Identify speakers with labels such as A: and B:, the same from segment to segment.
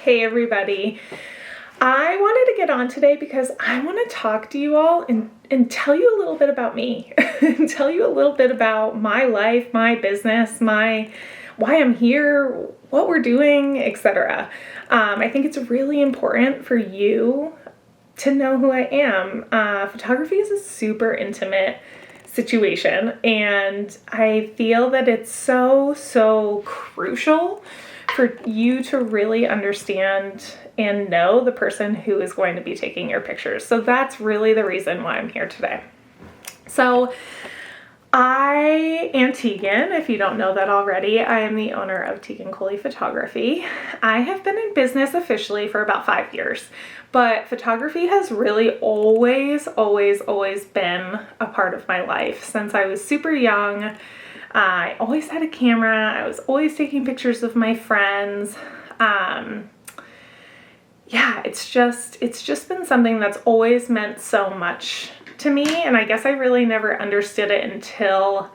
A: Hey everybody. I wanted to get on today because I want to talk to you all and tell you a little bit about me. And tell you a little bit about my life, my business, why I'm here, what we're doing, etc. I think it's really important for you to know who I am. Photography is a super intimate situation, and I feel that it's so crucial for you to really understand and know the person who is going to be taking your pictures. So that's really the reason why I'm here today. So I am Tegan. If you don't know that already, I am the owner of Tegan Coley Photography. I have been in business officially for about 5 years, but photography has really always been a part of my life since I was super young. I always had a camera. I was always taking pictures of my friends. It's just been something that's always meant so much to me. And I guess I really never understood it until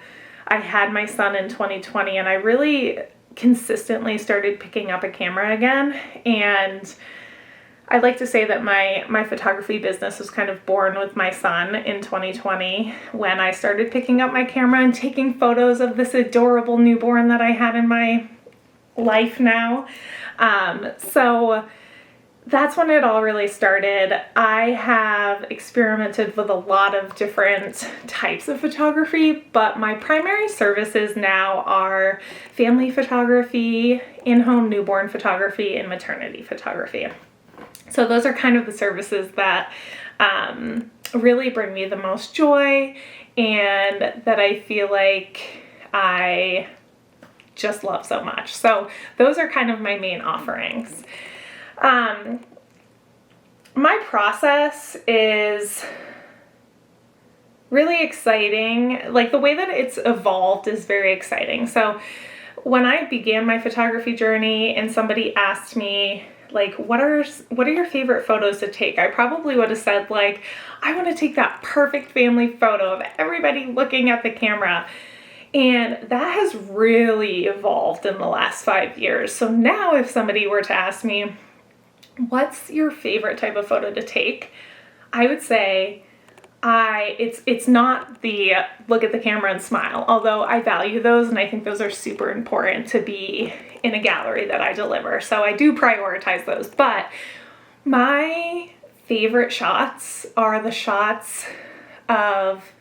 A: I had my son in 2020. And I really consistently started picking up a camera again. And I like to say that my photography business was kind of born with my son in 2020 when I started picking up my camera and taking photos of this adorable newborn that I had in my life now. So that's when it all really started. I have experimented with a lot of different types of photography, but my primary services now are family photography, in-home newborn photography, and maternity photography. So those are kind of the services that really bring me the most joy and that I feel like I just love so much. So those are kind of my main offerings. My process is really exciting. Like the way that it's evolved is very exciting. So when I began my photography journey and somebody asked me, like, what are your favorite photos to take? I probably would have said, like, I want to take that perfect family photo of everybody looking at the camera. And that has really evolved in the last 5 years. So now if somebody were to ask me, what's your favorite type of photo to take? I would say it's not the look at the camera and smile, although I value those and I think those are super important to be in a gallery that I deliver. So I do prioritize those, but my favorite shots are the shots of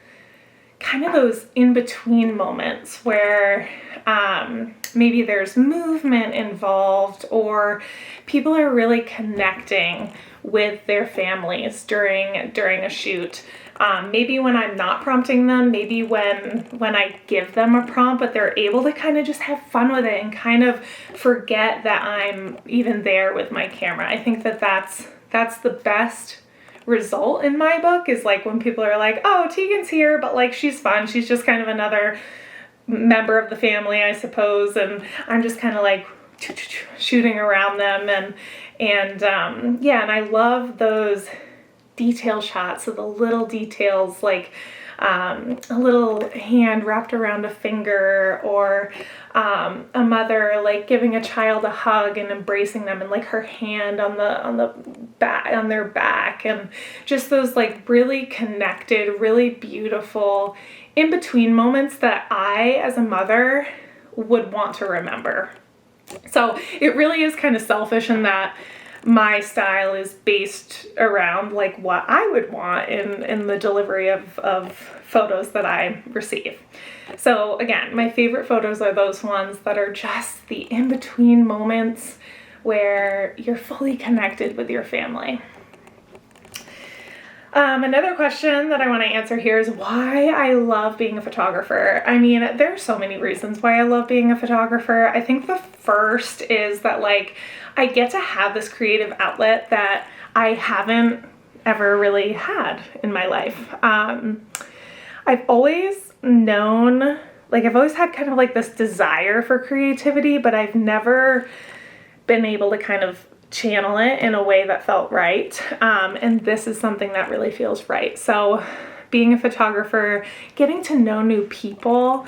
A: kind of those in-between moments where maybe there's movement involved or people are really connecting with their families during a shoot. Maybe when I'm not prompting them, maybe when I give them a prompt, but they're able to kind of just have fun with it and kind of forget that I'm even there with my camera. I think that's the best result in my book, is like when people are like, oh, Tegan's here, but like she's fun. She's just kind of another member of the family, I suppose. And I'm just kind of like shooting around them. And I love those detail shots. So the little details, like a little hand wrapped around a finger, or a mother like giving a child a hug and embracing them, and like her hand on their back, and just those like really connected, really beautiful in between moments that I, as a mother, would want to remember. So it really is kind of selfish in that my style is based around like what I would want in the delivery of photos that I receive. So again, my favorite photos are those ones that are just the in-between moments where you're fully connected with your family. Another question that I want to answer here is why I love being a photographer. I mean, there are so many reasons why I love being a photographer. I think the first is that like I get to have this creative outlet that I haven't ever really had in my life. I've always known, like I've always had kind of like this desire for creativity, but I've never been able to kind of channel it in a way that felt right. And this is something that really feels right. So being a photographer, getting to know new people,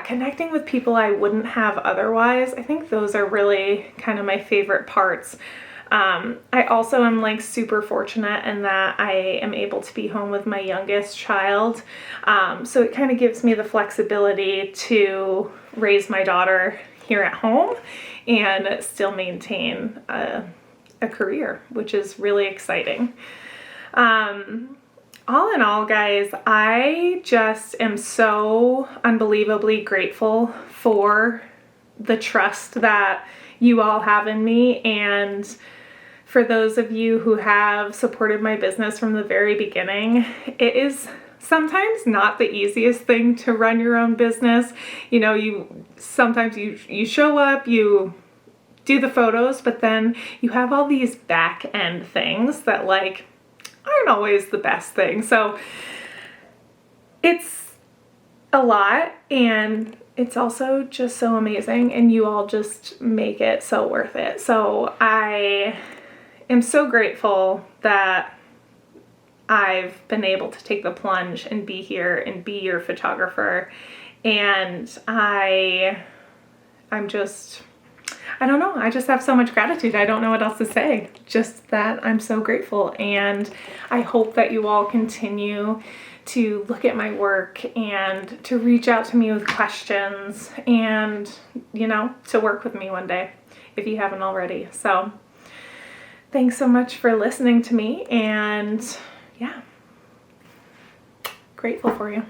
A: connecting with people I wouldn't have otherwise, I think those are really kind of my favorite parts I also am like super fortunate in that I am able to be home with my youngest child. So it kind of gives me the flexibility to raise my daughter here at home and still maintain a career, which is really exciting. All in all, guys, I just am so unbelievably grateful for the trust that you all have in me, and for those of you who have supported my business from the very beginning. It is sometimes not the easiest thing to run your own business. You know, sometimes you show up, you do the photos, but then you have all these back end things that like aren't always the best thing. So it's a lot, and it's also just so amazing, and you all just make it so worth it. So I am so grateful that I've been able to take the plunge and be here and be your photographer. And I don't know, I just have so much gratitude. I don't know what else to say. Just that I'm so grateful, and I hope that you all continue to look at my work and to reach out to me with questions and, you know, to work with me one day if you haven't already. So thanks so much for listening to me, and yeah, grateful for you.